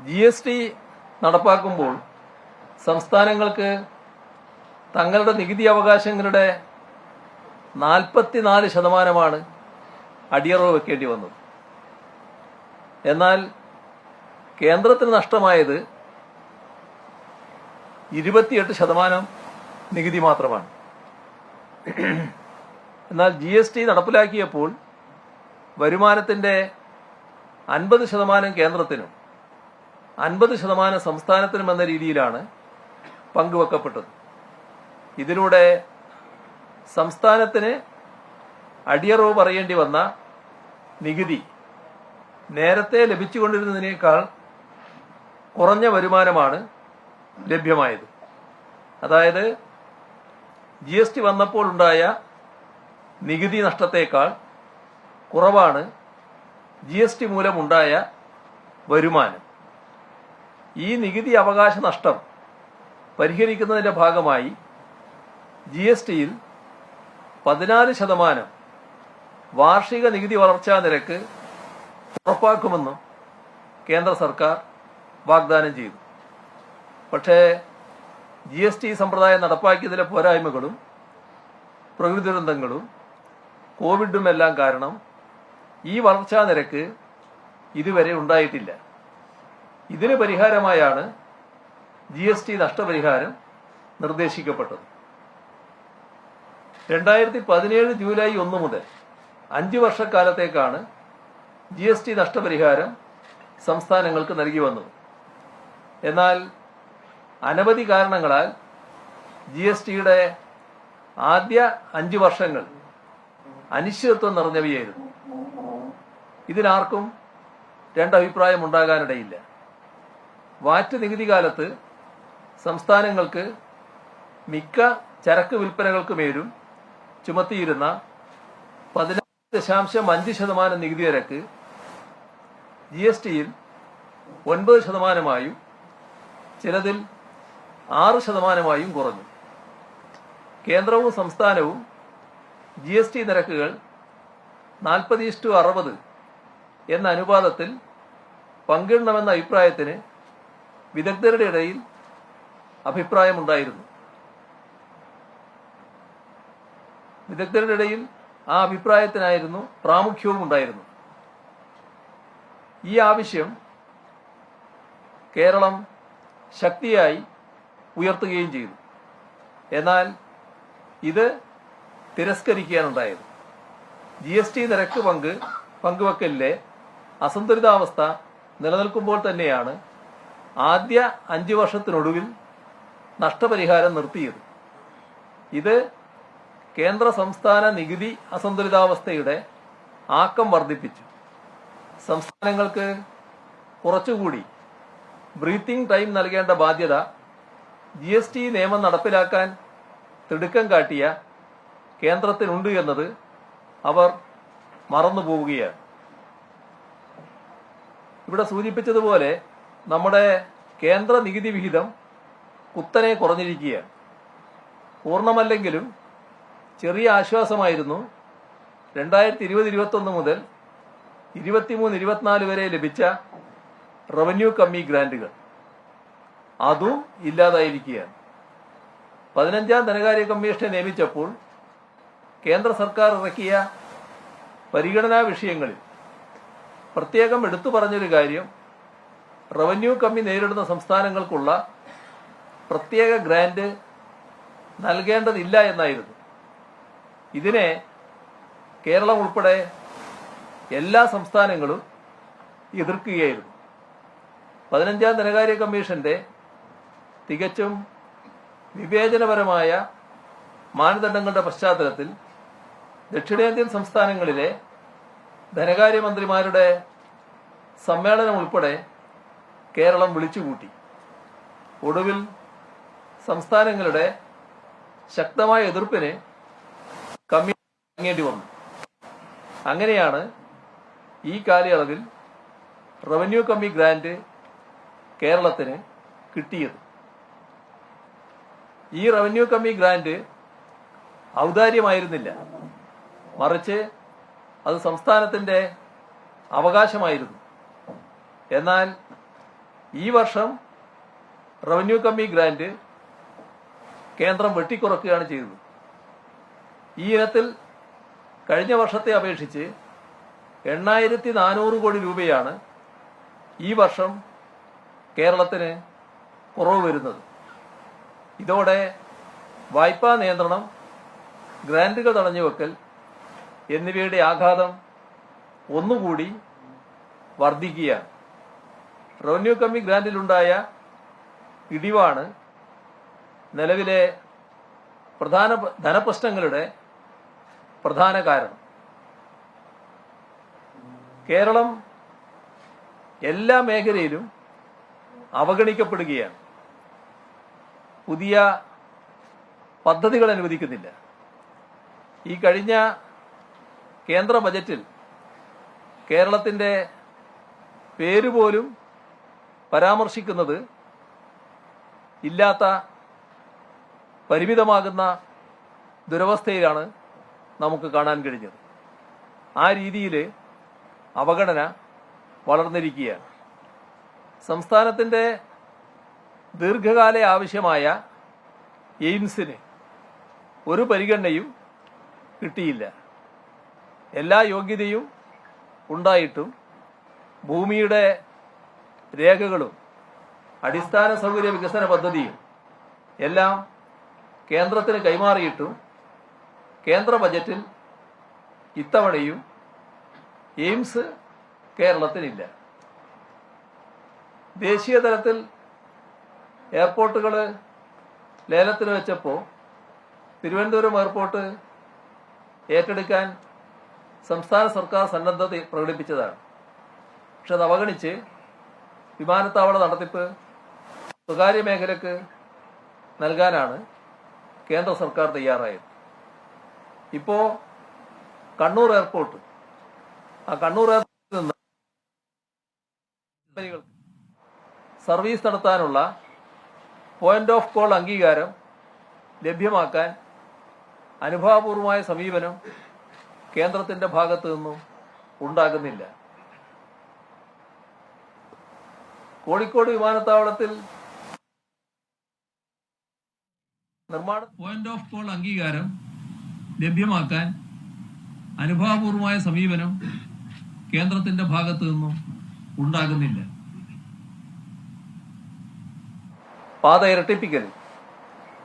GST നടപ്പാക്കുമ്പോൾ സംസ്ഥാനങ്ങൾക്ക് തങ്ങളുടെ നികുതി അവകാശങ്ങളുടെ 44% അടിയറവ് വെക്കേണ്ടി വന്നത്. എന്നാൽ കേന്ദ്രത്തിന് നഷ്ടമായത് 28% നികുതി മാത്രമാണ്. എന്നാൽ GST നടപ്പിലാക്കിയപ്പോൾ വരുമാനത്തിന്റെ 50% കേന്ദ്രത്തിനും 50% സംസ്ഥാനത്തിനും എന്ന രീതിയിലാണ് പങ്കുവെക്കപ്പെട്ടത്. ഇതിലൂടെ സംസ്ഥാനത്തിന് അടിയറവ് പറയേണ്ടി വന്ന നികുതി നേരത്തെ ലഭിച്ചുകൊണ്ടിരുന്നതിനേക്കാൾ കുറഞ്ഞ വരുമാനമാണ് ലഭ്യമായത്. അതായത് GST വന്നപ്പോൾ ഉണ്ടായ നികുതി നഷ്ടത്തേക്കാൾ കുറവാണ് GST മൂലമുണ്ടായ വരുമാനം. ഈ നികുതി അവകാശ നഷ്ടം പരിഹരിക്കുന്നതിന്റെ ഭാഗമായി GSTയിൽ 14% വാർഷിക നികുതി വളർച്ചാ നിരക്ക് ഉറപ്പാക്കുമെന്നും കേന്ദ്ര സർക്കാർ വാഗ്ദാനം ചെയ്തു. പക്ഷേ GST സമ്പ്രദായം നടപ്പാക്കിയതിലെ പോരായ്മകളും പ്രകൃതി ദുരന്തങ്ങളും കോവിഡും എല്ലാം കാരണം ഈ വളർച്ചാ നിരക്ക് ഇതുവരെ ഉണ്ടായിട്ടില്ല. ഇതിന് പരിഹാരമായാണ് GST നഷ്ടപരിഹാരം നിർദ്ദേശിക്കപ്പെട്ടത്. 2017 ജൂലൈ 1 മുതൽ 5 വർഷക്കാലത്തേക്കാണ് GST നഷ്ടപരിഹാരം സംസ്ഥാനങ്ങൾക്ക് നൽകി വന്നത്. എന്നാൽ അനവധി കാരണങ്ങളാൽ GSTയുടെ ആദ്യ 5 വർഷങ്ങൾ അനിശ്ചിതത്വം നിറഞ്ഞവയായിരുന്നു. ഇതിനാർക്കും രണ്ടഭിപ്രായം ഉണ്ടാകാനിടയില്ല. വാറ്റ് നികുതി കാലത്ത് സംസ്ഥാനങ്ങൾക്ക് മിക്ക ചരക്ക് വിൽപ്പനകൾക്ക് മേലും ചുമത്തിയിരുന്ന 16.5% നികുതി നിരക്ക് GSTയിൽ 9%, ചിലതിൽ 6% കുറഞ്ഞു. കേന്ദ്രവും സംസ്ഥാനവും GST നിരക്കുകൾ 40:60 എന്ന അനുപാതത്തിൽ പങ്കിടണമെന്ന അഭിപ്രായത്തിന് വിദഗ്ധരുടെ ഇടയിൽ അഭിപ്രായമുണ്ടായിരുന്നു. വിദഗ്ധരുടെ ഇടയിൽ ആ അഭിപ്രായത്തിനായിരുന്നു പ്രാമുഖ്യവും ഉണ്ടായിരുന്നു. ഈ ആവശ്യം കേരളം ശക്തിയായി ഉയർത്തുകയും ചെയ്തു. എന്നാൽ ഇത് തിരസ്കരിക്കാനുണ്ടായത് GST നിരക്ക് പങ്കുവെക്കലിലെ അസന്തുലിതാവസ്ഥ നിലനിൽക്കുമ്പോൾ തന്നെയാണ് ആദ്യ 5 വർഷത്തിനൊടുവിൽ നഷ്ടപരിഹാരം നിർത്തിയത്. ഇത് കേന്ദ്ര സംസ്ഥാന നികുതി അസന്തുലിതാവസ്ഥയുടെ ആക്കം വർദ്ധിപ്പിച്ചു. സംസ്ഥാനങ്ങൾക്ക് കുറച്ചുകൂടി ബ്രീത്തിങ് ടൈം നൽകേണ്ട ബാധ്യത GST നിയമം നടപ്പിലാക്കാൻ തിടുക്കം കാട്ടിയ കേന്ദ്രത്തിനുണ്ട് എന്നത് അവർ മറന്നുപോവുകയാണ്. ഇവിടെ സൂചിപ്പിച്ചതുപോലെ നമ്മുടെ കേന്ദ്ര നികുതി വിഹിതം കുത്തനെ കുറഞ്ഞിരിക്കുകയാണ്. പൂർണ്ണമല്ലെങ്കിലും ചെറിയ ആശ്വാസമായിരുന്നു 2020-21 മുതൽ 23-24 വരെ ലഭിച്ച റവന്യൂ കമ്മി ഗ്രാന്റുകൾ. അതും ഇല്ലാതായിരിക്കുകയാണ്. 15ാം ധനകാര്യ കമ്മീഷനെ നിയമിച്ചപ്പോൾ കേന്ദ്ര സർക്കാർ ഇറക്കിയ പരിഗണനാ വിഷയങ്ങളിൽ പ്രത്യേകം എടുത്തു പറഞ്ഞൊരു കാര്യം റവന്യൂ കമ്മി നേരിടുന്ന സംസ്ഥാനങ്ങൾക്കുള്ള പ്രത്യേക ഗ്രാന്റ് നൽകേണ്ടതില്ല എന്നായിരുന്നു. ഇതിനെ കേരളം ഉൾപ്പെടെ എല്ലാ സംസ്ഥാനങ്ങളും എതിർക്കുകയായിരുന്നു. 15ാം ധനകാര്യ കമ്മീഷന്റെ തികച്ചും വിവേചനപരമായ മാനദണ്ഡങ്ങളുടെ പശ്ചാത്തലത്തിൽ ദക്ഷിണേന്ത്യൻ സംസ്ഥാനങ്ങളിലെ ധനകാര്യമന്ത്രിമാരുടെ സമ്മേളനം ഉൾപ്പെടെ കേരളം വിളിച്ചുകൂട്ടി. ഒടുവിൽ സംസ്ഥാനങ്ങളുടെ ശക്തമായ എതിർപ്പിന് കമ്മീഷൻ വഴങ്ങേണ്ടി വന്നു. അങ്ങനെയാണ് ഈ കാലയളവിൽ റവന്യൂ കമ്മി ഗ്രാന്റ് കേരളത്തിന് കിട്ടിയത്. ഈ റവന്യൂ കമ്മി ഗ്രാന്റ് ഔദാര്യമായിരുന്നില്ല, മറിച്ച് അത് സംസ്ഥാനത്തിന്റെ അവകാശമായിരുന്നു. എന്നാൽ ഈ വർഷം റവന്യൂ കമ്മി ഗ്രാന്റ് കേന്ദ്രം വെട്ടിക്കുറക്കുകയാണ് ചെയ്തത്. ഈ ഇനത്തിൽ കഴിഞ്ഞ വർഷത്തെ അപേക്ഷിച്ച് 8,400 കോടി രൂപയാണ് ഈ വർഷം കേരളത്തിന് കുറവ് വരുന്നത്. ഇതോടെ വായ്പാ നിയന്ത്രണം, ഗ്രാന്റുകൾ തടഞ്ഞുവെക്കൽ എന്നിവയുടെ ആഘാതം ഒന്നുകൂടി വർദ്ധിക്കുകയാണ്. റവന്യൂ കമ്മി ഗ്രാന്റിലുണ്ടായ ഇടിവാണ് നിലവിലെ പ്രധാന ധനപ്രശ്നങ്ങളുടെ പ്രധാന കാരണം. കേരളം എല്ലാ മേഖലയിലും അവഗണിക്കപ്പെടുകയാണ്. പുതിയ പദ്ധതികൾ അനുവദിക്കുന്നില്ല. ഈ കഴിഞ്ഞ കേന്ദ്ര ബജറ്റിൽ കേരളത്തിന്റെ പേരുപോലും പരാമർശിക്കുന്നത് ഇല്ലാത്ത പരിമിതമാകുന്ന ദുരവസ്ഥയിലാണ് നമുക്ക് കാണാൻ കഴിഞ്ഞത്. ആ രീതിയിൽ അവഗണന വളർന്നിരിക്കുകയാണ്. സംസ്ഥാനത്തിന്റെ ദീർഘകാല ആവശ്യമായ എയിംസിന് ഒരു പരിഗണനയും കിട്ടിയില്ല. എല്ലാ യോഗ്യതയും ഉണ്ടായിട്ടും ഭൂമിയുടെ രേഖകളും അടിസ്ഥാന സൗകര്യ വികസന പദ്ധതിയും എല്ലാം കേന്ദ്രത്തിന് കൈമാറിയിട്ടും കേന്ദ്ര ബജറ്റിൽ ഇത്തവണയും എയിംസ് കേരളത്തിനില്ല. ദേശീയ തലത്തിൽ എയർപോർട്ടുകൾ ലേലത്തിന് വെച്ചപ്പോൾ തിരുവനന്തപുരം എയർപോർട്ട് ഏറ്റെടുക്കാൻ സംസ്ഥാന സർക്കാർ സന്നദ്ധത പ്രകടിപ്പിച്ചതാണ്. പക്ഷെ അത് അവഗണിച്ച് വിമാനത്താവള നടത്തിപ്പ് സ്വകാര്യ മേഖലക്ക് നൽകാനാണ് കേന്ദ്ര സർക്കാർ തയ്യാറായത്. ഇപ്പോ കണ്ണൂർ എയർപോർട്ട്, ആ കണ്ണൂർ എയർപോർട്ടിൽ നിന്ന് കമ്പനികൾക്ക് സർവീസ് നടത്താനുള്ള പോയിന്റ് ഓഫ് കോൾ അംഗീകാരം ലഭ്യമാക്കാൻ അനുഭാവപൂർവമായ സമീപനം കേന്ദ്രത്തിന്റെ ഭാഗത്തു നിന്നും ഉണ്ടാകുന്നില്ല. കോഴിക്കോട് വിമാനത്താവളത്തിൽ നിർമ്മാണ പോയിന്റ് ഓഫ് കോൾ അംഗീകാരം ലഭ്യമാക്കാൻ അനുഭാവപൂർവമായ സമീപനം കേന്ദ്രത്തിന്റെ ഭാഗത്തു നിന്നും ഉണ്ടാകുന്നില്ല. പാത ഇരട്ടിപ്പിക്കൽ,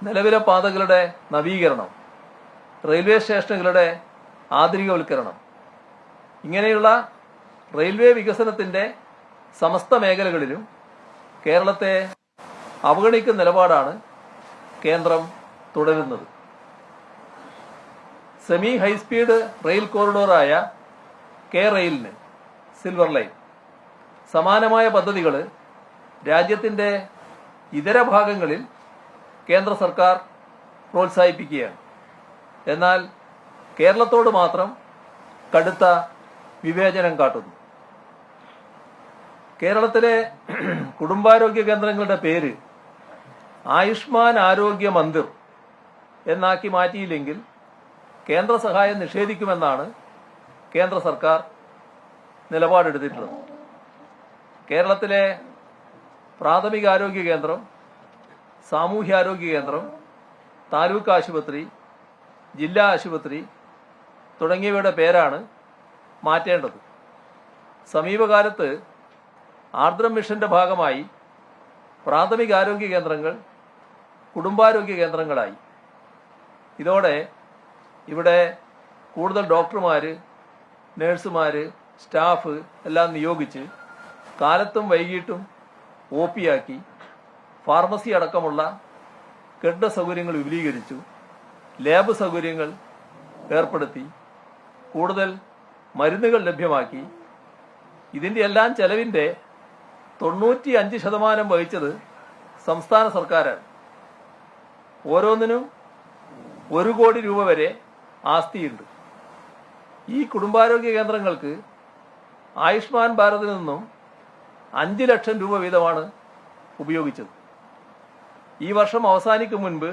നിലവിലെ പാതകളുടെ നവീകരണം, റെയിൽവേ സ്റ്റേഷനുകളുടെ ആധുനികവൽക്കരണം, ഇങ്ങനെയുള്ള റെയിൽവേ വികസനത്തിന്റെ സമസ്ത മേഖലകളിലും കേരളത്തെ അവഗണിക്കുന്ന നിലപാടാണ് കേന്ദ്രം തുടരുന്നത്. സെമി ഹൈസ്പീഡ് റെയിൽ കോറിഡോറായ കെ റെയിലിന്, സിൽവർ ലൈൻ, സമാനമായ പദ്ധതികൾ രാജ്യത്തിന്റെ ഇതര ഭാഗങ്ങളിൽ കേന്ദ്ര സർക്കാർ പ്രോത്സാഹിപ്പിക്കുകയാണ്. എന്നാൽ കേരളത്തോട് മാത്രം കടുത്ത വിവേചനം കാട്ടുന്നു. കേരളത്തിലെ കുടുംബാരോഗ്യ കേന്ദ്രങ്ങളുടെ പേര് ആയുഷ്മാൻ ആരോഗ്യ മന്ദിർ എന്നാക്കി മാറ്റിയില്ലെങ്കിൽ കേന്ദ്ര സഹായം നിഷേധിക്കുമെന്നാണ് കേന്ദ്ര സർക്കാർ നിലപാടെടുത്തിട്ടുള്ളത്. കേരളത്തിലെ പ്രാഥമികാരോഗ്യ കേന്ദ്രം, സാമൂഹ്യാരോഗ്യ കേന്ദ്രം, താലൂക്ക് ആശുപത്രി, ജില്ലാ ആശുപത്രി തുടങ്ങിയവയുടെ പേരാണ് മാറ്റേണ്ടത്. സമീപകാലത്ത് ആർദ്രം മിഷന്റെ ഭാഗമായി പ്രാഥമികാരോഗ്യ കേന്ദ്രങ്ങൾ കുടുംബാരോഗ്യ കേന്ദ്രങ്ങളായി. ഇതോടെ ഇവിടെ കൂടുതൽ ഡോക്ടർമാര്, നഴ്സുമാര്, സ്റ്റാഫ് എല്ലാം നിയോഗിച്ച് കാലത്തും വൈകിട്ടും OP ആക്കി, ഫാർമസി അടക്കമുള്ള കെട്ടിട സൗകര്യങ്ങൾ വിപുലീകരിച്ചു, ലാബ് സൗകര്യങ്ങൾ ഏർപ്പെടുത്തി, കൂടുതൽ മരുന്നുകൾ ലഭ്യമാക്കി. ഇതിന്റെ എല്ലാം ചെലവിന്റെ 95% വഹിച്ചത് സംസ്ഥാന സർക്കാരാണ്. ഓരോന്നിനും 1 കോടി രൂപ വരെ ആസ്തിയുണ്ട്. ഈ കുടുംബാരോഗ്യ കേന്ദ്രങ്ങൾക്ക് ആയുഷ്മാൻ ഭാരതിൽ നിന്നും 5 ലക്ഷം രൂപ വീതമാണ് ഉപയോഗിച്ചത്. ഈ വർഷം അവസാനിക്കും മുൻപ്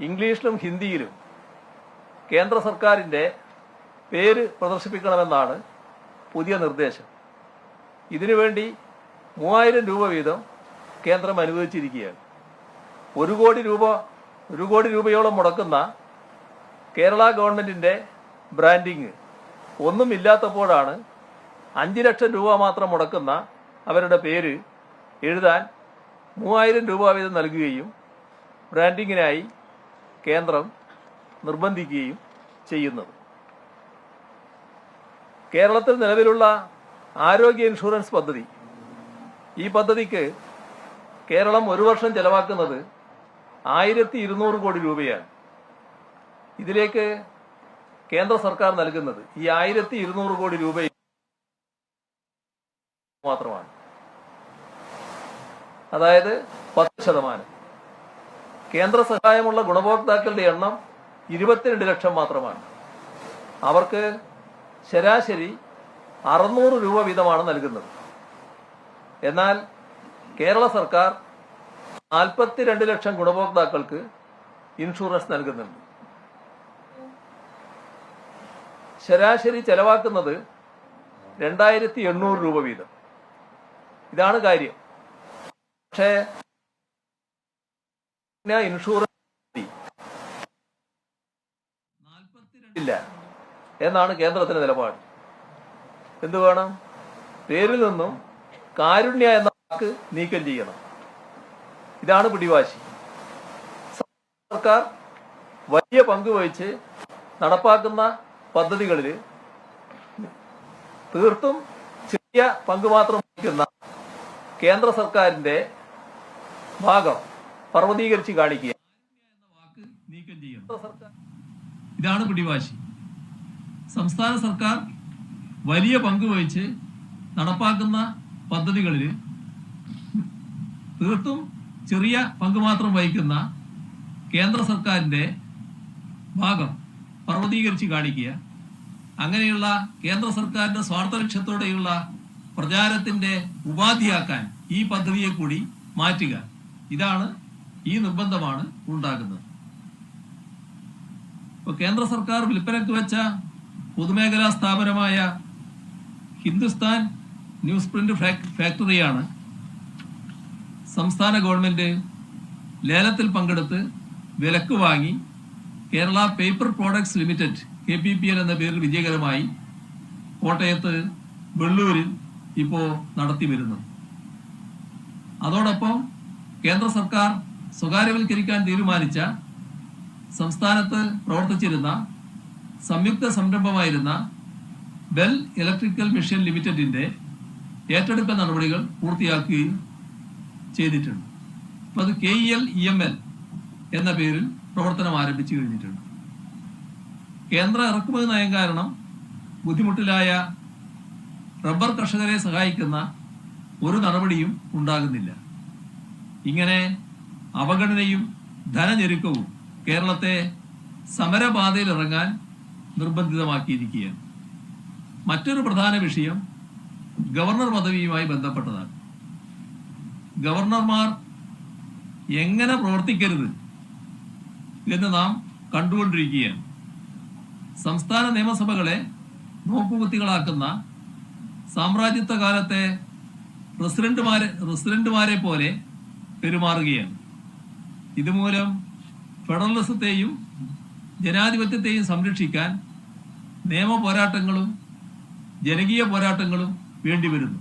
ഇംഗ്ലീഷിലും ഹിന്ദിയിലും കേന്ദ്ര സർക്കാരിന്റെ പേര് പ്രദർശിപ്പിക്കണമെന്നാണ് പുതിയ നിർദ്ദേശം. ഇതിനുവേണ്ടി 3000 രൂപ വീതം കേന്ദ്രം അനുവദിച്ചിരിക്കുകയാണ്. 1 കോടി രൂപയോളം മുടക്കുന്ന കേരള ഗവൺമെന്റിന്റെ ബ്രാൻഡിങ് ഒന്നുമില്ലാത്തപ്പോഴാണ് 5 ലക്ഷം രൂപ മാത്രം മുടക്കുന്ന അവരുടെ പേര് എഴുതാൻ 3000 രൂപ വീതം നൽകുകയും ബ്രാൻഡിങ്ങിനായി കേന്ദ്രം നിർബന്ധിക്കുകയും ചെയ്യുന്നത്. കേരളത്തിൽ നിലവിലുള്ള ആരോഗ്യ ഇൻഷുറൻസ് പദ്ധതി, ഈ പദ്ധതിക്ക് കേരളം ഒരു വർഷം ചെലവാക്കുന്നത് 1200 കോടി രൂപയാണ്. ഇതിലേക്ക് കേന്ദ്ര സർക്കാർ നൽകുന്നത് ഈ 1200 കോടി രൂപ മാത്രമാണ്. അതായത് 10%. കേന്ദ്ര സഹായമുള്ള ഗുണഭോക്താക്കളുടെ എണ്ണം 22 ലക്ഷം മാത്രമാണ്. അവർക്ക് ശരാശരി 600 രൂപ വീതമാണ് നൽകുന്നത്. എന്നാൽ കേരള സർക്കാർ 42 ലക്ഷം ഗുണഭോക്താക്കൾക്ക് ഇൻഷുറൻസ് നൽകുന്നുണ്ട്. ശരാശരി ചെലവാക്കുന്നത് 2800 രൂപ വീതം. ഇതാണ് കാര്യം. പക്ഷേ ഇൻഷുറൻസ് ഇല്ല എന്നാണ് കേന്ദ്രത്തിന്റെ നിലപാട്. എന്തു വേണം? പേരിൽ നിന്നും കാരുണ്യ എന്ന വാക്ക് നീക്കം ചെയ്യണം. ഇതാണ് പിടിവാശി. സർക്കാർ വലിയ പങ്ക് വഹിച്ച് നടപ്പാക്കുന്ന പദ്ധതികളിൽ തീർത്തും ചെറിയ പങ്ക് മാത്രം വഹിക്കുന്ന കേന്ദ്ര സർക്കാരിന്റെ ഭാഗം പർവ്വതീകരിച്ച് കാണിക്കുക എന്ന വാക്ക് നീക്കം ചെയ്യണം. ഇതാണ് പിടിവാശി. സംസ്ഥാന സർക്കാർ വലിയ പങ്ക് വഹിച്ച് നടപ്പാക്കുന്ന പദ്ധതികളിൽ തീർത്തും ചെറിയ പങ്ക് മാത്രം വഹിക്കുന്ന കേന്ദ്ര സർക്കാരിന്റെ ഭാഗം പർവ്വതീകരിച്ച് കാണിക്കുക, അങ്ങനെയുള്ള കേന്ദ്ര സർക്കാരിന്റെ സ്വാർത്ഥ ലക്ഷ്യത്തോടെയുള്ള പ്രചാരത്തിന്റെ ഉപാധിയാക്കാൻ ഈ പദ്ധതിയെ കൂടി മാറ്റുക. ഇതാണ്, ഈ നിർബന്ധമാണ് ഉണ്ടാകുന്നത്. ഇപ്പോൾ കേന്ദ്ര സർക്കാർ വിൽപ്പനയ്ക്ക് വെച്ച പൊതുമേഖലാ സ്ഥാപനമായ ഹിന്ദുസ്ഥാൻ ന്യൂസ് പ്രിന്റ് ഫാക്ടറിയാണ് സംസ്ഥാന ഗവൺമെന്റ് ലേലത്തിൽ പങ്കെടുത്ത് വിലക്ക് വാങ്ങി Kerala paper products limited KPPL എന്ന പേരിൽ വിജയകരമായി കോട്ടയത്ത് വെള്ളൂരിൽ ഇപ്പോൾ നടത്തി വരുന്നത്. അതോടൊപ്പം കേന്ദ്ര സർക്കാർ സ്വകാര്യവൽക്കരിക്കാൻ തീരുമാനിച്ച സംസ്ഥാനത്ത് പ്രവർത്തിച്ചിരുന്ന സംയുക്ത സംരംഭമായിരുന്ന ബെൽ ഇലക്ട്രിക്കൽ മെഷീൻ ലിമിറ്റഡിന്റെ ഏറ്റെടുക്കൽ നടപടികൾ പൂർത്തിയാക്കുകയും ചെയ്തിട്ടുണ്ട്. അപ്പോൾ അത് KEL എന്ന പേരിൽ പ്രവർത്തനം ആരംഭിച്ചു കഴിഞ്ഞിട്ടുണ്ട്. കേന്ദ്ര ഇറക്കുമതി നയം കാരണം ബുദ്ധിമുട്ടിലായ റബ്ബർ കർഷകരെ സഹായിക്കുന്ന ഒരു നടപടിയും ഉണ്ടാകുന്നില്ല. ഇങ്ങനെ അവഗണനയും ധനഞെരുക്കവും കേരളത്തെ സമരപാതയിൽ ഇറങ്ങാൻ നിർബന്ധിതമാക്കിയിരിക്കുകയാണ്. മറ്റൊരു പ്രധാന വിഷയം ഗവർണർ പദവിയുമായി ബന്ധപ്പെട്ടതാണ്. ഗവർണർമാർ എങ്ങനെ പ്രവർത്തിക്കരുത് എന്ന് നാം കണ്ടുകൊണ്ടിരിക്കുകയാണ്. സംസ്ഥാന നിയമസഭകളെ നോക്കുകുത്തികളാക്കുന്ന സാമ്രാജ്യത്വ കാലത്തെ റെസിഡന്റുമാരെ പോലെ പെരുമാറുകയാണ്. ഇതുമൂലം ഫെഡറലിസത്തെയും ജനാധിപത്യത്തെയും സംരക്ഷിക്കാൻ നിയമ പോരാട്ടങ്ങളും ജനകീയ പോരാട്ടങ്ങളും വേണ്ടിവരുന്നു.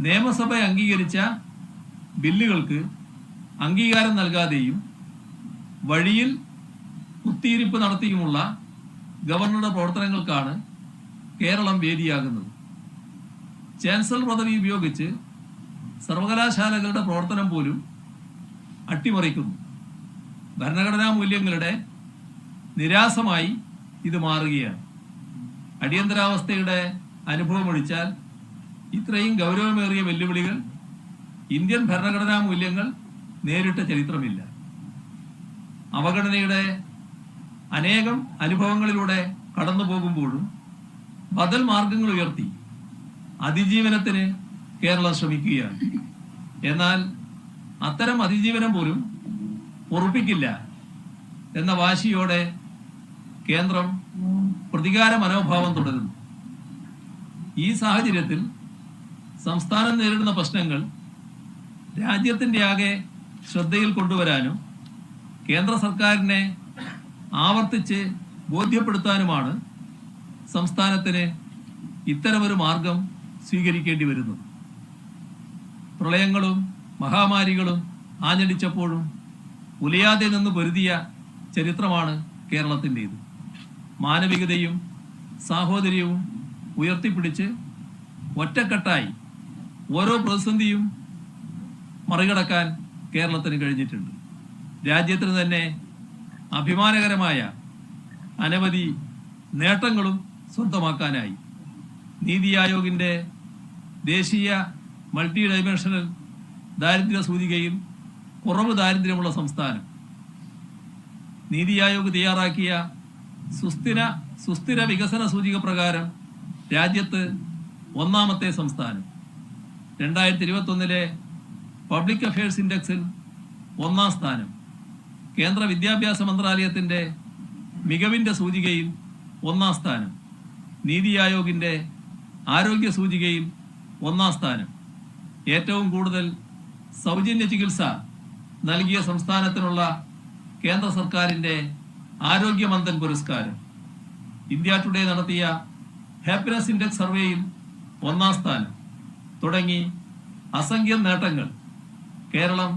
നിയമസഭ അംഗീകരിച്ച ബില്ലുകൾക്ക് അംഗീകാരം നൽകാതെയും വഴിയിൽ കുത്തിയിരിപ്പ് നടത്തിയുമുള്ള ഗവർണറുടെ പ്രവർത്തനങ്ങൾക്കാണ് കേരളം വേദിയാകുന്നത്. ചാൻസലർ പദവി ഉപയോഗിച്ച് സർവകലാശാലകളുടെ പ്രവർത്തനം പോലും അട്ടിമറിക്കുന്നു. ഭരണഘടനാ മൂല്യങ്ങളുടെ നിരാസമായി ഇത് മാറുകയാണ്. അടിയന്തരാവസ്ഥയുടെ അനുഭവമൊഴിച്ചാൽ ഇത്രയും ഗൗരവമേറിയ വെല്ലുവിളികൾ ഇന്ത്യൻ ഭരണഘടനാ മൂല്യങ്ങൾ നേരിട്ട ചരിത്രമില്ല. അവഗണനയുടെ അനേകം അനുഭവങ്ങളിലൂടെ കടന്നു പോകുമ്പോഴും ബദൽ മാർഗങ്ങൾ ഉയർത്തി അതിജീവനത്തിന് കേരളം ശ്രമിക്കുകയാണ്. എന്നാൽ അത്തരം അതിജീവനം പോലും ഉറപ്പിക്കില്ല എന്ന വാശിയോടെ കേന്ദ്രം പ്രതികാര മനോഭാവം തുടരുന്നു. ഈ സാഹചര്യത്തിൽ സംസ്ഥാനം നേരിടുന്ന പ്രശ്നങ്ങൾ രാജ്യത്തിന്റെ ആകെ ശ്രദ്ധയിൽ കൊണ്ടുവരാനും കേന്ദ്ര സർക്കാരിനെ ആവർത്തിച്ച് ബോധ്യപ്പെടുത്താനുമാണ് സംസ്ഥാനത്തിന് ഇത്തരമൊരു മാർഗം സ്വീകരിക്കേണ്ടി വരുന്നത്. പ്രളയങ്ങളും മഹാമാരികളും ആഞ്ഞടിച്ചപ്പോഴും ഉലയാതെ നിന്ന് പൊരുതിയ ചരിത്രമാണ് കേരളത്തിൻ്റേത്. മാനവികതയും സാഹോദര്യവും ഉയർത്തിപ്പിടിച്ച് ഒറ്റക്കെട്ടായി ഓരോ പ്രതിസന്ധിയും മറികടക്കാൻ കേരളത്തിന് കഴിഞ്ഞിട്ടുണ്ട്. രാജ്യത്തിന് തന്നെ അഭിമാനകരമായ അനവധി നേട്ടങ്ങളും സ്വന്തമാക്കാനായി. നീതി ആയോഗിൻ്റെ ദേശീയ മൾട്ടി ഡൈമെൻഷണൽ ദാരിദ്ര്യ സൂചികയിൽ കുറവ് ദാരിദ്ര്യമുള്ള സംസ്ഥാനം, നീതി ആയോഗ് തയ്യാറാക്കിയ സുസ്ഥിര വികസന സൂചിക പ്രകാരം രാജ്യത്ത് ഒന്നാമത്തെ സംസ്ഥാനം, 2021 പബ്ലിക് അഫയേഴ്സ് ഇൻഡെക്സിൽ 1-ാം സ്ഥാനം, കേന്ദ്ര വിദ്യാഭ്യാസ മന്ത്രാലയത്തിൻ്റെ മികവിൻ്റെ സൂചികയിൽ 1-ാം സ്ഥാനം, നീതി ആയോഗിൻ്റെ ആരോഗ്യ സൂചികയിൽ 1-ാം സ്ഥാനം, ഏറ്റവും കൂടുതൽ സൗജന്യ ചികിത്സ നൽകിയ സംസ്ഥാനത്തിനുള്ള കേന്ദ്ര സർക്കാരിൻ്റെ ആരോഗ്യമന്ത്രൻ പുരസ്കാരം, ഇന്ത്യ ടുഡേ നടത്തിയ ഹാപ്പിനെസ് ഇൻഡെക്സ് സർവേയിൽ 1-ാം സ്ഥാനം തുടങ്ങി അസംഖ്യം നേട്ടങ്ങൾ കേരളം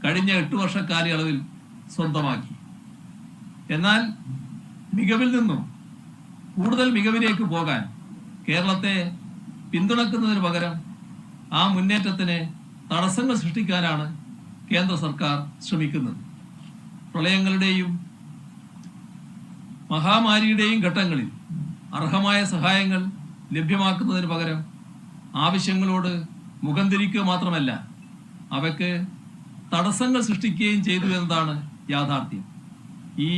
കഴിഞ്ഞ 8 വർഷ കാലയളവിൽ സ്വന്തമാക്കി. എന്നാൽ മികവിൽ നിന്നും കൂടുതൽ മികവിലേക്ക് പോകാൻ കേരളത്തെ പിന്തുണക്കുന്നതിന് പകരം ആ മുന്നേറ്റത്തിന് തടസ്സങ്ങൾ സൃഷ്ടിക്കാനാണ് കേന്ദ്ര സർക്കാർ ശ്രമിക്കുന്നത്. പ്രളയങ്ങളുടെയും മഹാമാരിയുടെയും ഘട്ടങ്ങളിൽ അർഹമായ സഹായങ്ങൾ ലഭ്യമാക്കുന്നതിന് പകരം ആവശ്യങ്ങളോട് മുഖം തിരിക്കുക മാത്രമല്ല, അവയ്ക്ക് തടസ്സങ്ങൾ സൃഷ്ടിക്കുകയും ചെയ്തു എന്നതാണ് യാഥാർത്ഥ്യം. ഈ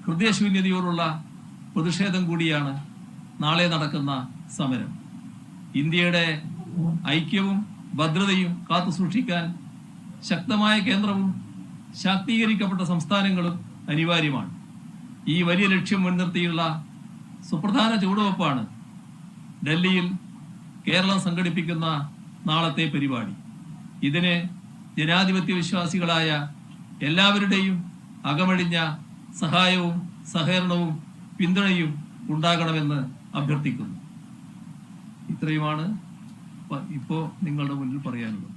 ഹൃദയശൂന്യതയോടുള്ള പ്രതിഷേധം കൂടിയാണ് നാളെ നടക്കുന്ന സമരം. ഇന്ത്യയുടെ ഐക്യവും ഭദ്രതയും കാത്തു സൂക്ഷിക്കാൻ ശക്തമായ കേന്ദ്രവും ശാക്തീകരിക്കപ്പെട്ട സംസ്ഥാനങ്ങളും അനിവാര്യമാണ്. ഈ വലിയ ലക്ഷ്യം മുൻനിർത്തിയുള്ള സുപ്രധാന ചുവടുവെപ്പാണ് ഡൽഹിയിൽ കേരളം സംഘടിപ്പിക്കുന്ന നാളത്തെ പരിപാടി. ഇതിന് ജനാധിപത്യ വിശ്വാസികളായ എല്ലാവരുടെയും അകമഴിഞ്ഞ സഹായവും സഹകരണവും പിന്തുണയും ഉണ്ടാകണമെന്ന് അഭ്യർത്ഥിക്കുന്നു. ഇത്രയുമാണ് ഇപ്പോൾ നിങ്ങളുടെ മുന്നിൽ പറയാനുള്ളത്.